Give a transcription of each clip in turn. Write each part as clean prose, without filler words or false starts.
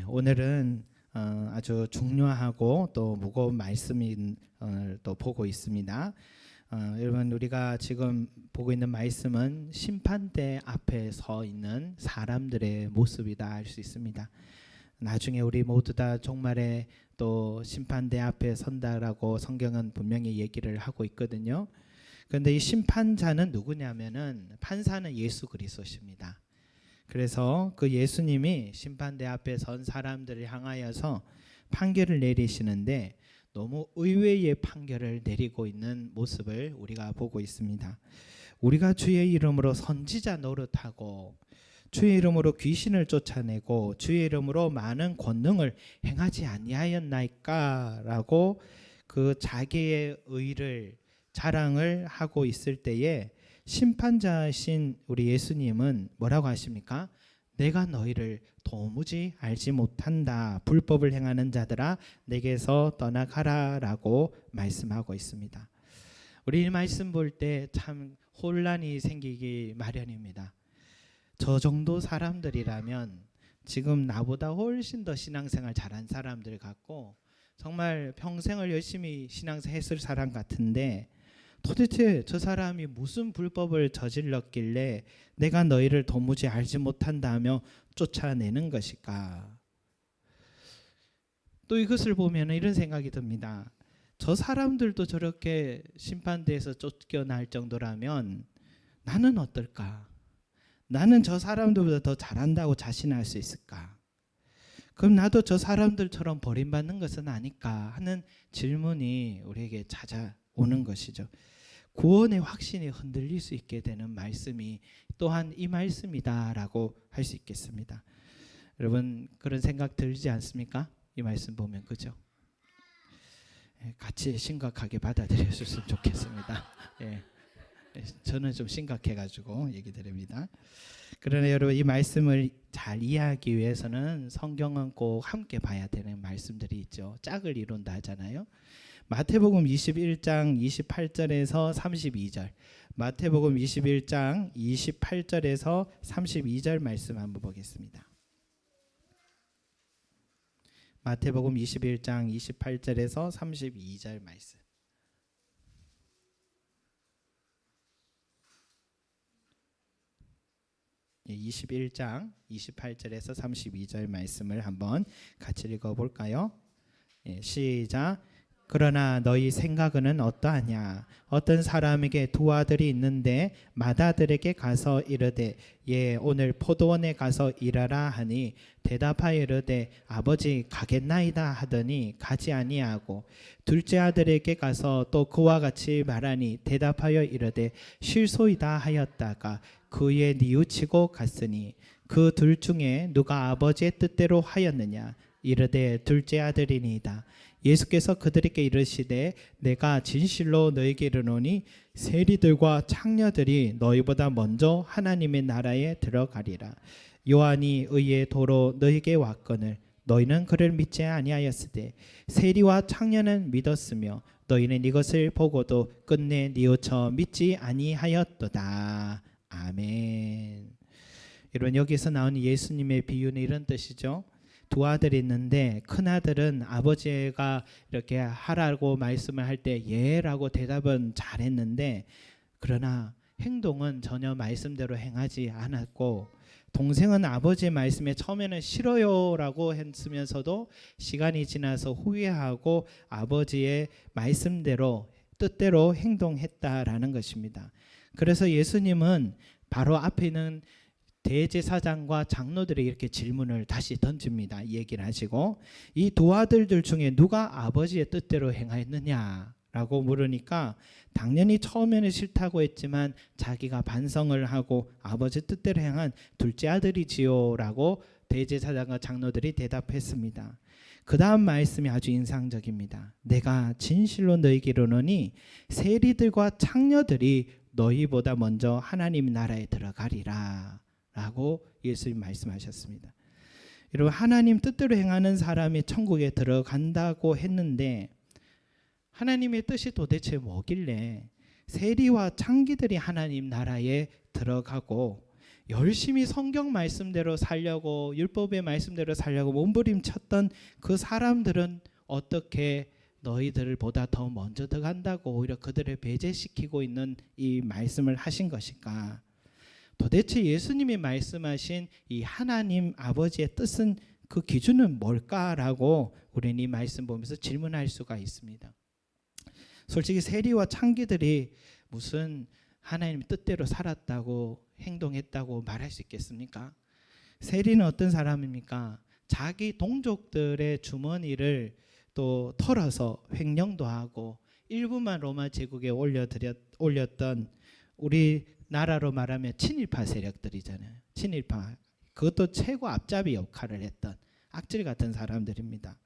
오늘은 아주 중요하고 또 무거운 말씀을 또 보고 있습니다. 여러분, 우리가 지금 보고 있는 말씀은 심판대 앞에 서 있는 사람들의 모습이다 할 수 있습니다. 나중에 우리 모두 다 종말에 또 심판대 앞에 선다라고 성경은 분명히 얘기를 하고 있거든요. 그런데 이 심판자는 누구냐면은 판사는 예수 그리스도십니다. 그래서 그 예수님이 심판대 앞에 선 사람들을 향하여서 판결을 내리시는데 너무 의외의 판결을 내리고 있는 모습을 우리가 보고 있습니다. 우리가 주의 이름으로 선지자 노릇하고 주의 이름으로 귀신을 쫓아내고 주의 이름으로 많은 권능을 행하지 아니하였나이까라고 그 자기의 의를 자랑을 하고 있을 때에 심판자신 우리 예수님은 뭐라고 하십니까? 내가 너희를 도무지 알지 못한다. 불법을 행하는 자들아 내게서 떠나가라 라고 말씀하고 있습니다. 우리 이 말씀 볼 때 참 혼란이 생기기 마련입니다. 저 정도 사람들이라면 지금 나보다 훨씬 더 신앙생활 잘한 사람들 같고 정말 평생을 열심히 신앙생활 했을 사람 같은데 도대체 저 사람이 무슨 불법을 저질렀길래 내가 너희를 도무지 알지 못한다며 쫓아내는 것일까? 또 이것을 보면 이런 생각이 듭니다. 저 사람들도 저렇게 심판대에서 쫓겨날 정도라면 나는 어떨까? 나는 저 사람들보다 더 잘한다고 자신할 수 있을까? 그럼 나도 저 사람들처럼 버림받는 것은 아닐까 하는 질문이 우리에게 찾아오는 것이죠. 구원의 확신이 흔들릴 수 있게 되는 말씀이 또한 이 말씀이다라고 할 수 있겠습니다. 여러분 그런 생각 들지 않습니까? 이 말씀 보면 그죠? 같이 심각하게 받아들였으면 좋겠습니다. 저는 좀 심각해가지고 얘기 드립니다. 그러나 여러분 이 말씀을 잘 이해하기 위해서는 성경은 꼭 함께 봐야 되는 말씀들이 있죠. 짝을 이룬다 하잖아요. 마태복음 21장 28절에서 32절, 마태복음 21장 28절에서 32절 말씀 한번 보겠습니다. 마태복음 21장 28절에서 32절 말씀. 예, 21장 28절에서 32절 말씀을 한번 같이 읽어볼까요? 시작. 그러나 너희 생각은 어떠하냐? 어떤 사람에게 두 아들이 있는데 맏아들에게 가서 이르되 오늘 포도원에 가서 일하라 하니 대답하여 이르되 아버지 가겠나이다 하더니 가지 아니하고 둘째 아들에게 가서 또 그와 같이 말하니 대답하여 이르되 실소이다 하였다가 그에 뉘우치고 갔으니 그 둘 중에 누가 아버지의 뜻대로 하였느냐? 이르되 둘째 아들이니이다. 예수께서 그들에게 이르시되 내가 진실로 너희에게 이르노니 세리들과 창녀들이 너희보다 먼저 하나님의 나라에 들어가리라. 요한이 의의 도로 너희에게 왔거늘 너희는 그를 믿지 아니하였으되 세리와 창녀는 믿었으며 너희는 이것을 보고도 끝내 뉘우쳐 믿지 아니하였도다. 아멘. 여러분 여기서 나오는 예수님의 비유는 이런 뜻이죠. 두 아들이 있는데 큰 아들은 아버지가 이렇게 하라고 말씀을 할 때 예라고 대답은 잘했는데 그러나 행동은 전혀 말씀대로 행하지 않았고 동생은 아버지의 말씀에 처음에는 싫어요라고 했으면서도 시간이 지나서 후회하고 아버지의 말씀대로 뜻대로 행동했다라는 것입니다. 그래서 예수님은 바로 앞에 있는 대제사장과 장로들이 이렇게 질문을 다시 던집니다. 얘기를 하시고 이 두 아들들 중에 누가 아버지의 뜻대로 행하였느냐라고 물으니까 당연히 처음에는 싫다고 했지만 자기가 반성을 하고 아버지 뜻대로 행한 둘째 아들이지요라고 대제사장과 장로들이 대답했습니다. 그 다음 말씀이 아주 인상적입니다. 내가 진실로 너희에게 이르노니 세리들과 창녀들이 너희보다 먼저 하나님 나라에 들어가리라 라고 예수님 말씀하셨습니다. 여러분 하나님 뜻대로 행하는 사람이 천국에 들어간다고 했는데 하나님의 뜻이 도대체 뭐길래 세리와 창기들이 하나님 나라에 들어가고 열심히 성경 말씀대로 살려고 율법의 말씀대로 살려고 몸부림쳤던 그 사람들은 어떻게 너희들보다 더 먼저 들어간다고 오히려 그들을 배제시키고 있는 이 말씀을 하신 것일까? 도대체 예수님이 말씀하신 이 하나님 아버지의 뜻은 그 기준은 뭘까라고 우리는 이 말씀 보면서 질문할 수가 있습니다. 솔직히 세리와 창기들이 무슨 하나님의 뜻대로 살았다고 행동했다고 말할 수 있겠습니까? 세리는 어떤 사람입니까? 자기 동족들의 주머니를 또 털어서 횡령도 하고 일부만 로마 제국에 올렸던 우리 나라로 말하면 친일파 세력들이잖아요. 친일파. 그것도 최고 앞잡이 역할을 했던 악질 같은 사람들입니다.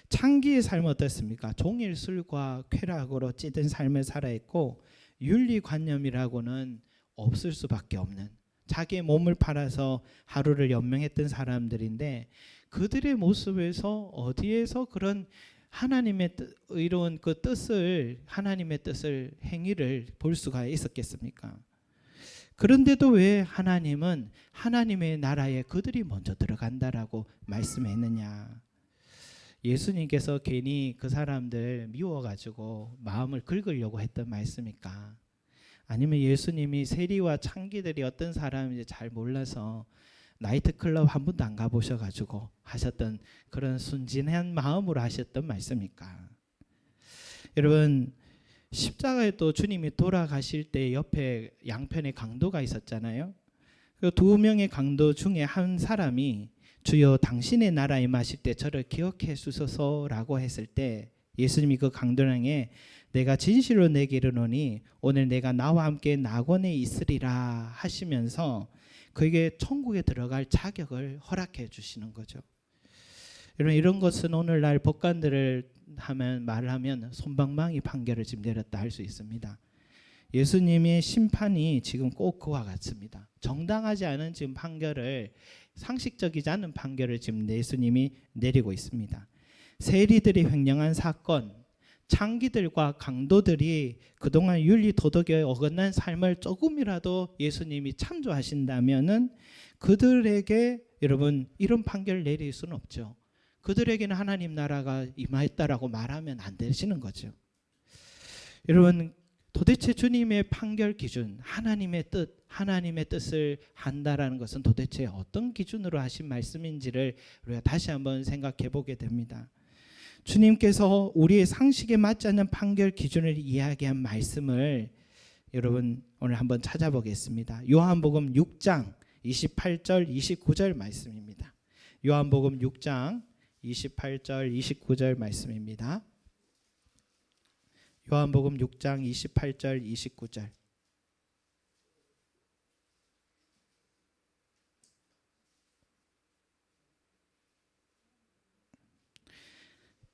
창기의 삶은 어떻습니까? 종일 술과 쾌락으로 찌든 삶을 살아있고 윤리관념이라고는 없을 수밖에 없는 자기의 몸을 팔아서 하루를 연명했던 사람들인데 그들의 모습에서 어디에서 그런 하나님의 이런 그 뜻을 하나님의 뜻을 행위를 볼 수가 있었겠습니까? 그런데도 왜 하나님은 하나님의 나라에 그들이 먼저 들어간다라고 말씀했느냐? 예수님께서 괜히 그 사람들 미워가지고 마음을 긁으려고 했던 말씀일까? 아니면 예수님이 세리와 창기들이 어떤 사람인지 잘 몰라서 나이트클럽 한 번도 안 가보셔가지고 하셨던 그런 순진한 마음으로 하셨던 말씀일까? 여러분 십자가에 또 주님이 돌아가실 때 옆에 양편에 강도가 있었잖아요. 그 두 명의 강도 중에 한 사람이 주여 당신의 나라에 임하실 때 저를 기억해 주소서라고 했을 때 예수님이 그 강도에게 내가 진실로 내게 이르노니 오늘 내가 나와 함께 낙원에 있으리라 하시면서 그에게 천국에 들어갈 자격을 허락해 주시는 거죠. 여러분 이런 것은 오늘날 법관들을 말을 하면 솜방망이 판결을 지금 내렸다 할 수 있습니다. 예수님의 심판이 지금 꼭 그와 같습니다. 정당하지 않은 지금 판결을 상식적이지 않은 판결을 지금 예수님이 내리고 있습니다. 세리들이 횡령한 사건, 창기들과 강도들이 그동안 윤리 도덕에 어긋난 삶을 조금이라도 예수님이 참조하신다면은 그들에게 여러분 이런 판결을 내릴 수는 없죠. 그들에게는 하나님 나라가 임하였다라고 말하면 안 되시는 거죠. 여러분 도대체 주님의 판결 기준, 하나님의 뜻을 한다라는 것은 도대체 어떤 기준으로 하신 말씀인지를 우리가 다시 한번 생각해 보게 됩니다. 주님께서 우리의 상식에 맞지 않는 판결 기준을 이야기한 말씀을 여러분 오늘 한번 찾아보겠습니다. 요한복음 6장 28절 29절 말씀입니다. 요한복음 6장 28절 29절 말씀입니다. 요한복음 6장 28절 29절.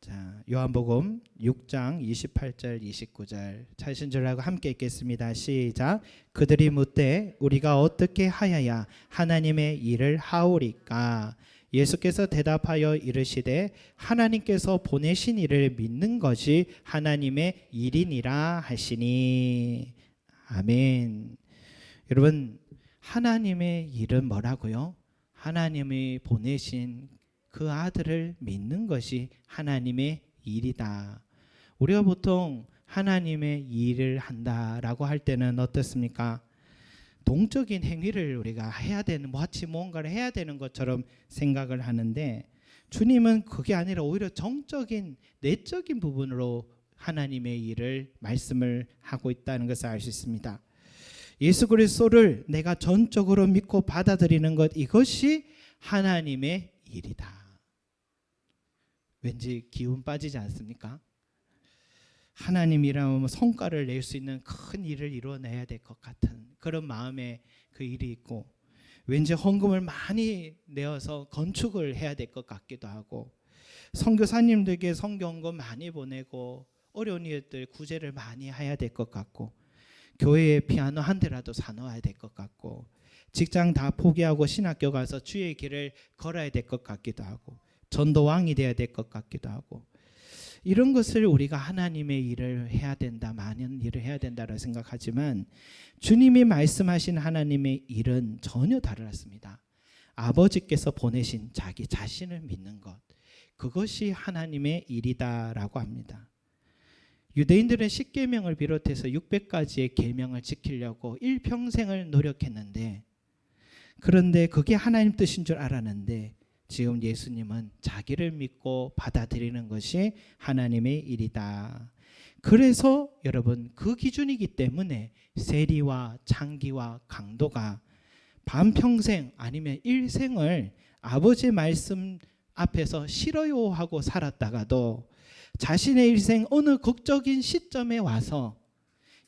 자, 요한복음 6장 28절 29절 찾으신 줄 알고 함께 읽겠습니다. 시작. 그들이 묻되 우리가 어떻게 하여야 하나님의 일을 하오리까? 예수께서 대답하여 이르시되 하나님께서 보내신 이를 믿는 것이 하나님의 일이니라 하시니. 아멘. 여러분 하나님의 일은 뭐라고요? 하나님이 보내신 그 아들을 믿는 것이 하나님의 일이다. 우리가 보통 하나님의 일을 한다라고 할 때는 어떻습니까? 동적인 행위를 우리가 해야 되는 마치 뭔가를 해야 되는 것처럼 생각을 하는데 주님은 그게 아니라 오히려 정적인 내적인 부분으로 하나님의 일을 말씀을 하고 있다는 것을 알 수 있습니다. 예수 그리스도를 내가 전적으로 믿고 받아들이는 것, 이것이 하나님의 일이다. 왠지 기운 빠지지 않습니까? 하나님이라면 성과를 낼 수 있는 큰 일을 이뤄내야 될 것 같은 그런 마음에 그 일이 있고, 왠지 헌금을 많이 내어서 건축을 해야 될 것 같기도 하고, 선교사님들에게 선교 헌금 많이 보내고 어려운 일들 구제를 많이 해야 될 것 같고, 교회에 피아노 한 대라도 사놓아야 될 것 같고, 직장 다 포기하고 신학교 가서 주의 길을 걸어야 될 것 같기도 하고, 전도왕이 되어야 될 것 같기도 하고, 이런 것을 우리가 하나님의 일을 해야 된다, 많은 일을 해야 된다고 생각하지만 주님이 말씀하신 하나님의 일은 전혀 다르습니다. 아버지께서 보내신 자기 자신을 믿는 것, 그것이 하나님의 일이다라고 합니다. 유대인들은 10계명을 비롯해서 600가지의 계명을 지키려고 일평생을 노력했는데, 그런데 그게 하나님 뜻인 줄 알았는데 지금 예수님은 자기를 믿고 받아들이는 것이 하나님의 일이다. 그래서 여러분, 그 기준이기 때문에 세리와 창기와 강도가 반평생 아니면 일생을 아버지의 말씀 앞에서 싫어요 하고 살았다가도 자신의 일생 어느 극적인 시점에 와서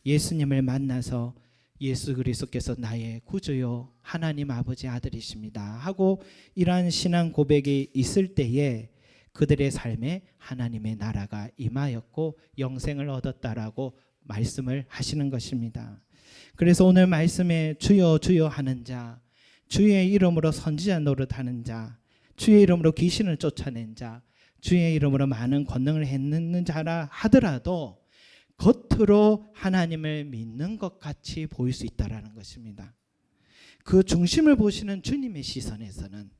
예수님을 만나서 예수 그리스도께서 나의 구주요 하나님 아버지 아들이십니다 하고 이러한 신앙 고백이 있을 때에 그들의 삶에 하나님의 나라가 임하였고 영생을 얻었다라고 말씀을 하시는 것입니다. 그래서 오늘 말씀에 주여 주여 하는 자, 주의 이름으로 선지자 노릇하는 자, 주의 이름으로 귀신을 쫓아낸 자, 주의 이름으로 많은 권능을 했는 자라 하더라도 겉으로 하나님을 믿는 것 같이 보일 수 있다라는 것입니다. 그 중심을 보시는 주님의 시선에서는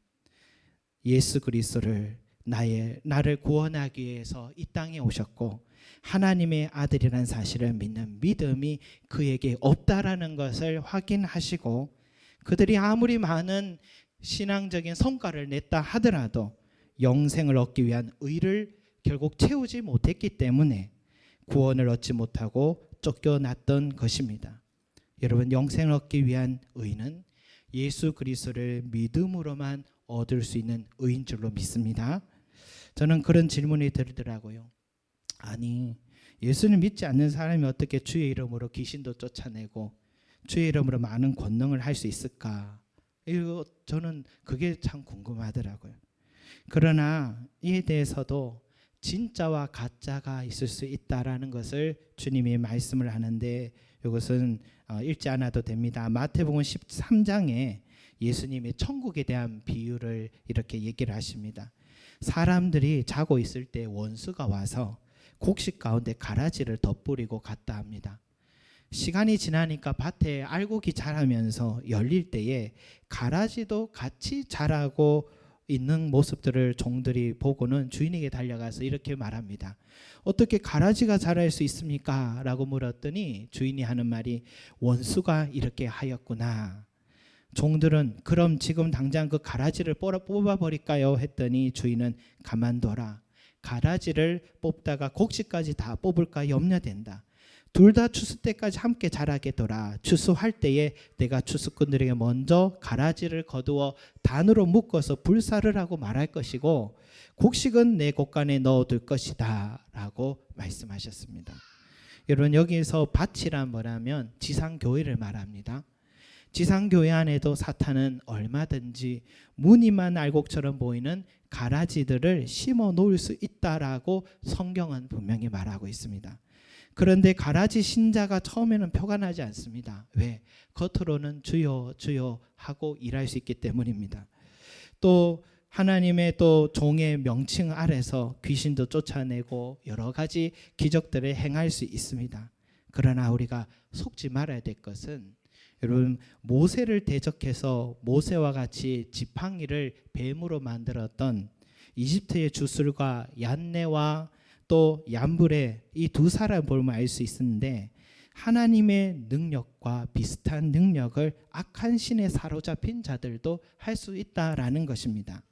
예수 그리스도를 나를 구원하기 위해서 이 땅에 오셨고 하나님의 아들이라는 사실을 믿는 믿음이 그에게 없다라는 것을 확인하시고, 그들이 아무리 많은 신앙적인 성과를 냈다 하더라도 영생을 얻기 위한 의를 결국 채우지 못했기 때문에 구원을 얻지 못하고 쫓겨났던 것입니다. 여러분, 영생을 얻기 위한 의는 예수 그리스도를 믿음으로만 얻을 수 있는 의인 줄로 믿습니다. 저는 그런 질문이 들더라고요. 아니, 예수를 믿지 않는 사람이 어떻게 주의 이름으로 귀신도 쫓아내고 주의 이름으로 많은 권능을 할 수 있을까? 저는 그게 참 궁금하더라고요. 그러나 이에 대해서도 진짜와 가짜가 있을 수 있다라는 것을 주님이 말씀을 하는데, 이것은 읽지 않아도 됩니다. 마태복음 13장에 예수님이 천국에 대한 비유를 이렇게 얘기를 하십니다. 사람들이 자고 있을 때 원수가 와서 곡식 가운데 가라지를 덧뿌리고 갔다 합니다. 시간이 지나니까 밭에 알곡이 자라면서 열릴 때에 가라지도 같이 자라고 있는 모습들을 종들이 보고는 주인에게 달려가서 이렇게 말합니다. 어떻게 가라지가 자랄 수 있습니까? 라고 물었더니 주인이 하는 말이 원수가 이렇게 하였구나. 종들은 그럼 지금 당장 그 가라지를 뽑아버릴까요? 했더니 주인은 가만둬라. 가라지를 뽑다가 곡식까지 다 뽑을까 염려된다. 둘 다 추수 때까지 함께 자라게 둬라. 추수할 때에 내가 추수꾼들에게 먼저 가라지를 거두어 단으로 묶어서 불사를 하고 말할 것이고 곡식은 내 곳간에 넣어둘 것이다 라고 말씀하셨습니다. 여러분, 여기서 밭이란 뭐냐면 지상교회를 말합니다. 지상교회 안에도 사탄은 얼마든지 무늬만 알곡처럼 보이는 가라지들을 심어 놓을 수 있다라고 성경은 분명히 말하고 있습니다. 그런데 가라지 신자가 처음에는 표가 나지 않습니다. 왜? 겉으로는 주여 주여 하고 일할 수 있기 때문입니다. 또 하나님의 또 종의 명칭 아래서 귀신도 쫓아내고 여러 가지 기적들을 행할 수 있습니다. 그러나 우리가 속지 말아야 될 것은, 여러분, 모세를 대적해서 모세와 같이 지팡이를 뱀으로 만들었던 이집트의 주술과 얀네와 또 얀불의 이 두 사람을 보면 알 수 있는데, 하나님의 능력과 비슷한 능력을 악한 신에 사로잡힌 자들도 할 수 있다라는 것입니다.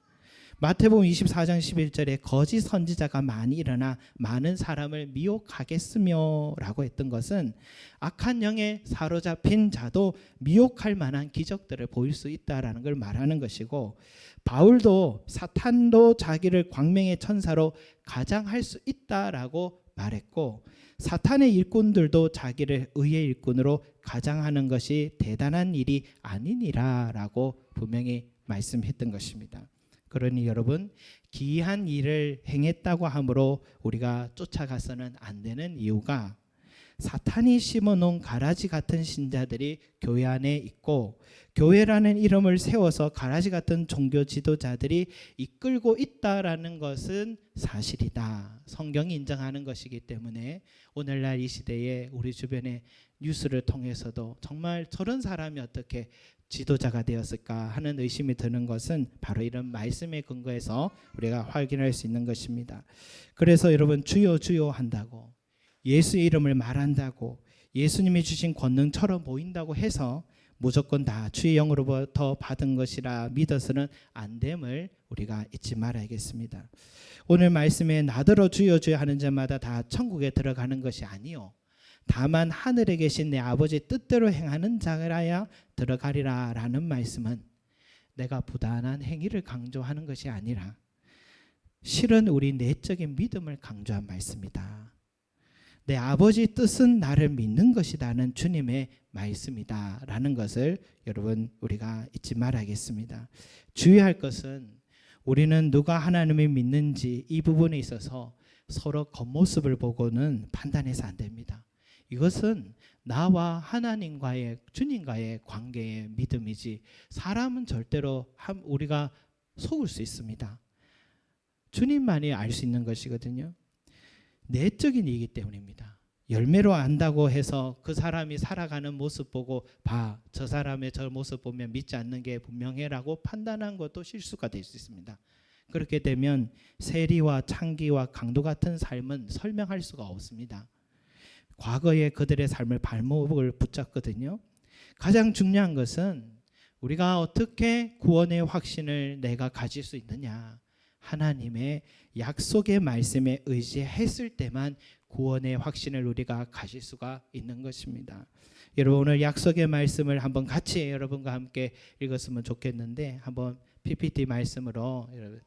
마태복음 24장 11절에 거짓 선지자가 많이 일어나 많은 사람을 미혹하겠으며 라고 했던 것은 악한 영에 사로잡힌 자도 미혹할 만한 기적들을 보일 수 있다라는 걸 말하는 것이고, 바울도 사탄도 자기를 광명의 천사로 가장할 수 있다라고 말했고, 사탄의 일꾼들도 자기를 의의 일꾼으로 가장하는 것이 대단한 일이 아니니라 라고 분명히 말씀했던 것입니다. 그러니 여러분, 기이한 일을 행했다고 함으로 우리가 쫓아가서는 안 되는 이유가, 사탄이 심어놓은 가라지 같은 신자들이 교회 안에 있고, 교회라는 이름을 세워서 가라지 같은 종교 지도자들이 이끌고 있다라는 것은 사실이다. 성경이 인정하는 것이기 때문에 오늘날 이 시대에 우리 주변의 뉴스를 통해서도 정말 저런 사람이 어떻게 지도자가 되었을까 하는 의심이 드는 것은 바로 이런 말씀에 근거해서 우리가 확인할 수 있는 것입니다. 그래서 여러분, 주여 주여 한다고, 예수의 이름을 말한다고, 예수님이 주신 권능처럼 보인다고 해서 무조건 다 주의 영으로부터 받은 것이라 믿어서는 안 됨을 우리가 잊지 말아야겠습니다. 오늘 말씀에 나더러 주여 주여 하는 자마다 다 천국에 들어가는 것이 아니요, 다만 하늘에 계신 내 아버지 뜻대로 행하는 자라야 들어가리라 라는 말씀은 내가 부단한 행위를 강조하는 것이 아니라 실은 우리 내적인 믿음을 강조한 말씀이다. 내 아버지 뜻은 나를 믿는 것이라는 주님의 말씀이다 라는 것을 여러분 우리가 잊지 말아야겠습니다. 주의할 것은 우리는 누가 하나님을 믿는지 이 부분에 있어서 서로 겉모습을 보고는 판단해서 안 됩니다. 이것은 나와 하나님과의, 주님과의 관계의 믿음이지 사람은 절대로 우리가 속을 수 있습니다. 주님만이 알 수 있는 것이거든요. 내적인 이기 때문입니다. 열매로 안다고 해서 그 사람이 살아가는 모습 보고 저 사람의 저 모습 보면 믿지 않는 게 분명해라고 판단한 것도 실수가 될 수 있습니다. 그렇게 되면 세리와 창기와 강도 같은 삶은 설명할 수가 없습니다. 과거에 그들의 삶을 발목을 붙잡거든요. 가장 중요한 것은 우리가 어떻게 구원의 확신을 내가 가질 수 있느냐, 하나님의 약속의 말씀에 의지했을 때만 구원의 확신을 우리가 가질 수가 있는 것입니다. 여러분, 오늘 약속의 말씀을 한번 같이 여러분과 함께 읽었으면 좋겠는데, 한번 PPT 말씀으로 여러분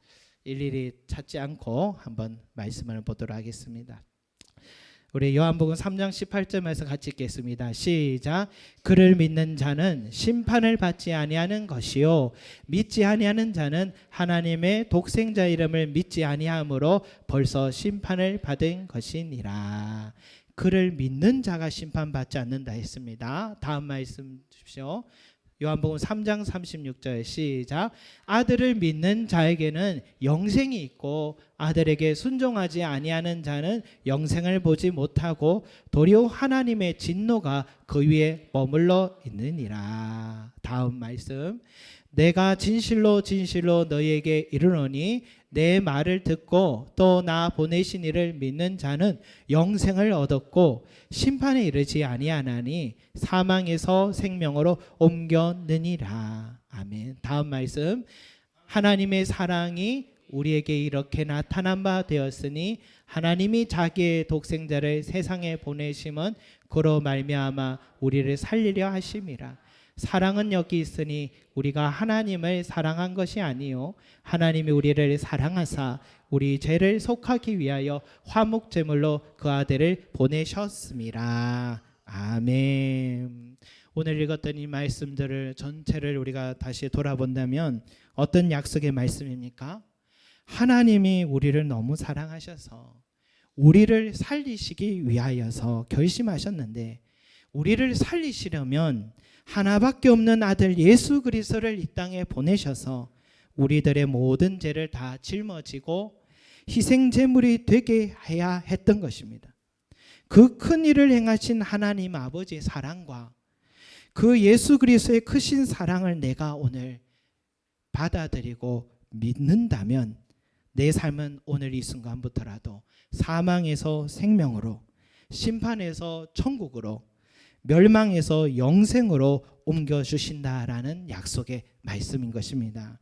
일일이 찾지 않고 한번 말씀을 보도록 하겠습니다. 우리 요한복음 3장 18절에서 같이 읽겠습니다. 시작. 그를 믿는 자는 심판을 받지 아니하는 것이요, 믿지 아니하는 자는 하나님의 독생자 이름을 믿지 아니함으로 벌써 심판을 받은 것이니라. 그를 믿는 자가 심판받지 않는다 했습니다. 다음 말씀 주십시오. 요한복음 3장 36절 시작. 아들을 믿는 자에게는 영생이 있고 아들에게 순종하지 아니하는 자는 영생을 보지 못하고 도리어 하나님의 진노가 그 위에 머물러 있느니라. 다음 말씀. 내가 진실로 진실로 너희에게 이르노니 내 말을 듣고 또 나 보내신 이를 믿는 자는 영생을 얻었고 심판에 이르지 아니하나니 사망에서 생명으로 옮겼느니라. 아멘. 다음 말씀. 하나님의 사랑이 우리에게 이렇게 나타난 바 되었으니 하나님이 자기의 독생자를 세상에 보내심은 그로 말미암아 우리를 살리려 하심이라. 사랑은 여기 있으니 우리가 하나님을 사랑한 것이 아니요 하나님이 우리를 사랑하사 우리 죄를 속하기 위하여 화목제물로 그 아들을 보내셨습니다. 아멘. 오늘 읽었던 이 말씀들을 전체를 우리가 다시 돌아본다면 어떤 약속의 말씀입니까? 하나님이 우리를 너무 사랑하셔서 우리를 살리시기 위하여서 결심하셨는데, 우리를 살리시려면 하나밖에 없는 아들 예수 그리스도를 이 땅에 보내셔서 우리들의 모든 죄를 다 짊어지고 희생제물이 되게 해야 했던 것입니다. 그 큰 일을 행하신 하나님 아버지의 사랑과 그 예수 그리스도의 크신 사랑을 내가 오늘 받아들이고 믿는다면 내 삶은 오늘 이 순간부터라도 사망에서 생명으로, 심판에서 천국으로, 멸망에서 영생으로 옮겨주신다라는 약속의 말씀인 것입니다.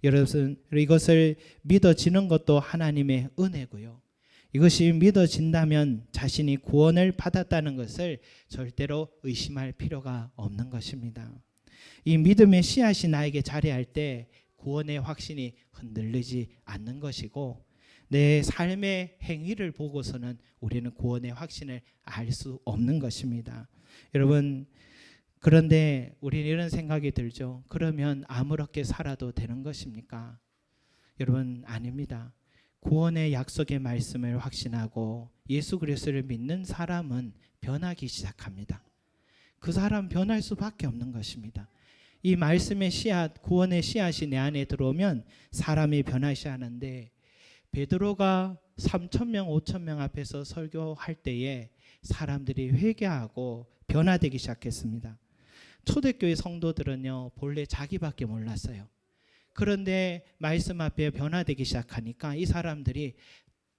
여러분, 이것을 믿어지는 것도 하나님의 은혜고요. 이것이 믿어진다면 자신이 구원을 받았다는 것을 절대로 의심할 필요가 없는 것입니다. 이 믿음의 씨앗이 나에게 자리할 때 구원의 확신이 흔들리지 않는 것이고, 내 삶의 행위를 보고서는 우리는 구원의 확신을 알 수 없는 것입니다. 여러분, 그런데 우리는 이런 생각이 들죠. 그러면 아무렇게 살아도 되는 것입니까? 여러분, 아닙니다. 구원의 약속의 말씀을 확신하고 예수 그리스도를 믿는 사람은 변하기 시작합니다. 그 사람 변할 수밖에 없는 것입니다. 이 말씀의 씨앗, 구원의 씨앗이 내 안에 들어오면 사람이 변하시 하는데, 베드로가 3,000명, 5,000명 앞에서 설교할 때에 사람들이 회개하고 변화되기 시작했습니다. 초대교회 성도들은요, 본래 자기밖에 몰랐어요. 그런데 말씀 앞에 변화되기 시작하니까 이 사람들이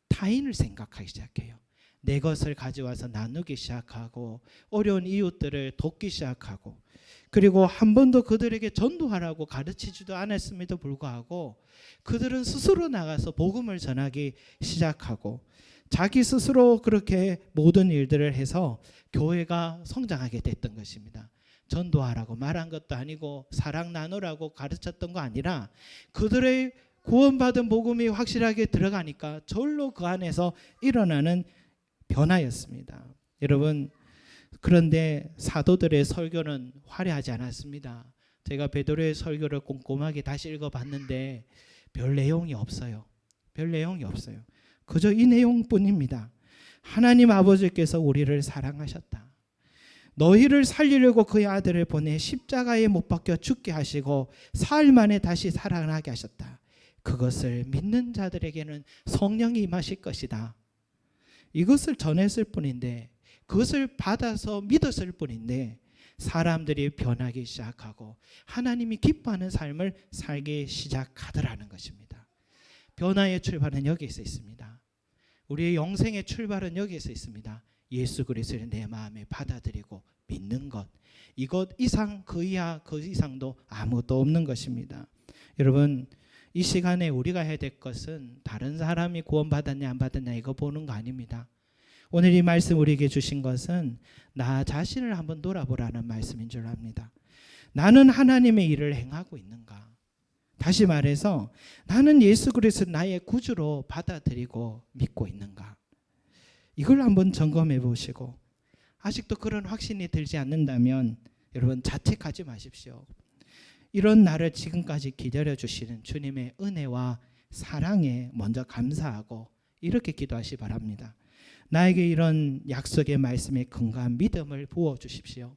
타인을 생각하기 시작해요. 내 것을 가져와서 나누기 시작하고, 어려운 이웃들을 돕기 시작하고, 그리고 한 번도 그들에게 전도하라고 가르치지도 않았음에도 불구하고 그들은 스스로 나가서 복음을 전하기 시작하고, 자기 스스로 그렇게 모든 일들을 해서 교회가 성장하게 됐던 것입니다. 전도하라고 말한 것도 아니고 사랑 나누라고 가르쳤던 거 아니라, 그들의 구원받은 복음이 확실하게 들어가니까 절로 그 안에서 일어나는 변화였습니다. 여러분, 그런데 사도들의 설교는 화려하지 않았습니다. 제가 베드로의 설교를 꼼꼼하게 다시 읽어봤는데 별 내용이 없어요. 별 내용이 없어요. 그저 이 내용뿐입니다. 하나님 아버지께서 우리를 사랑하셨다. 너희를 살리려고 그의 아들을 보내 십자가에 못 박혀 죽게 하시고 사흘 만에 다시 살아나게 하셨다. 그것을 믿는 자들에게는 성령이 임하실 것이다. 이것을 전했을 뿐인데, 그것을 받아서 믿었을 뿐인데 사람들이 변하기 시작하고 하나님이 기뻐하는 삶을 살기 시작하더라는 것입니다. 변화의 출발은 여기에서 있습니다. 우리의 영생의 출발은 여기에서 있습니다. 예수 그리스도를 내 마음에 받아들이고 믿는 것, 이것 이상 그 이하 그 이상도 아무것도 없는 것입니다. 여러분, 이 시간에 우리가 해야 될 것은 다른 사람이 구원받았냐 안 받았냐 이거 보는 거 아닙니다. 오늘 이 말씀 우리에게 주신 것은 나 자신을 한번 돌아보라는 말씀인 줄 압니다. 나는 하나님의 일을 행하고 있는가? 다시 말해서 나는 예수 그리스도 나의 구주로 받아들이고 믿고 있는가? 이걸 한번 점검해 보시고, 아직도 그런 확신이 들지 않는다면 여러분 자책하지 마십시오. 이런 나를 지금까지 기다려 주시는 주님의 은혜와 사랑에 먼저 감사하고 이렇게 기도하시 바랍니다. 나에게 이런 약속의 말씀에 근거한 믿음을 부어 주십시오.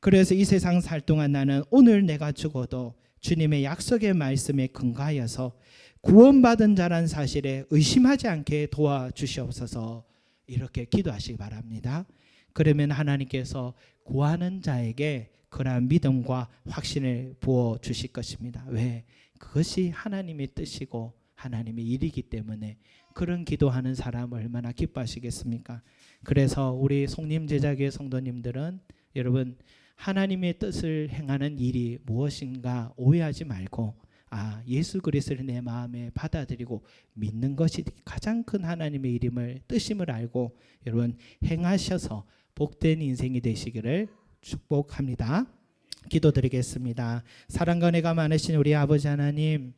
그래서 이 세상 살 동안 나는 오늘 내가 죽어도 주님의 약속의 말씀에 근거하여서 구원받은 자란 사실에 의심하지 않게 도와주시옵소서, 이렇게 기도하시기 바랍니다. 그러면 하나님께서 구하는 자에게 그러한 믿음과 확신을 부어 주실 것입니다. 왜? 그것이 하나님의 뜻이고 하나님의 일이기 때문에 그런 기도하는 사람을 얼마나 기뻐하시겠습니까? 그래서 우리 송림제자교회 성도님들은 여러분, 하나님의 뜻을 행하는 일이 무엇인가 오해하지 말고, 예수 그리스도를 내 마음에 받아들이고 믿는 것이 가장 큰 하나님의 일임을 뜻임을 알고 여러분 행하셔서 복된 인생이 되시기를 축복합니다. 기도드리겠습니다. 사랑과 은혜가 많으신 우리 아버지 하나님,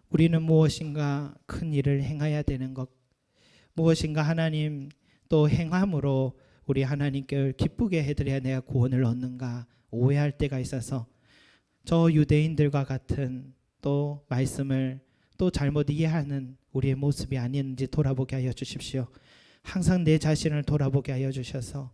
우리는 무엇인가 큰 일을 행해야 되는 것, 무엇인가 하나님 또 행함으로 우리 하나님께 기쁘게 해드려야 내가 구원을 얻는가 오해할 때가 있어서 저 유대인들과 같은 또 말씀을 또 잘못 이해하는 우리의 모습이 아닌지 돌아보게 하여 주십시오. 항상 내 자신을 돌아보게 하여 주셔서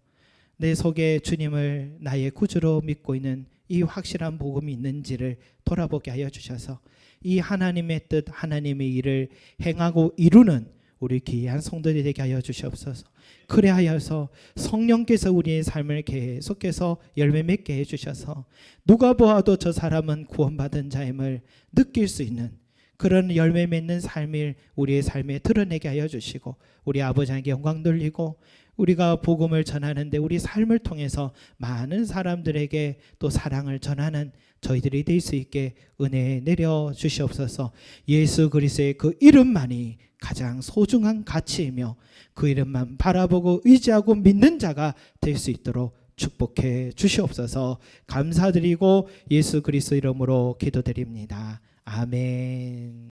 내 속에 주님을 나의 구주로 믿고 있는 이 확실한 복음이 있는지를 돌아보게 하여 주셔서 이 하나님의 뜻, 하나님의 일을 행하고 이루는 우리 귀한 성도들이 되게 하여 주시옵소서. 그래 하여서 성령께서 우리의 삶을 계속해서 열매 맺게 해주셔서 누가 보아도 저 사람은 구원받은 자임을 느낄 수 있는 그런 열매 맺는 삶을 우리의 삶에 드러내게 하여 주시고, 우리 아버지에게 영광 돌리고 우리가 복음을 전하는데 우리 삶을 통해서 많은 사람들에게 또 사랑을 전하는 저희들이 될 수 있게 은혜 내려 주시옵소서. 예수 그리스도의 그 이름만이 가장 소중한 가치이며 그 이름만 바라보고 의지하고 믿는 자가 될 수 있도록 축복해 주시옵소서. 감사드리고 예수 그리스도 이름으로 기도드립니다. 아멘.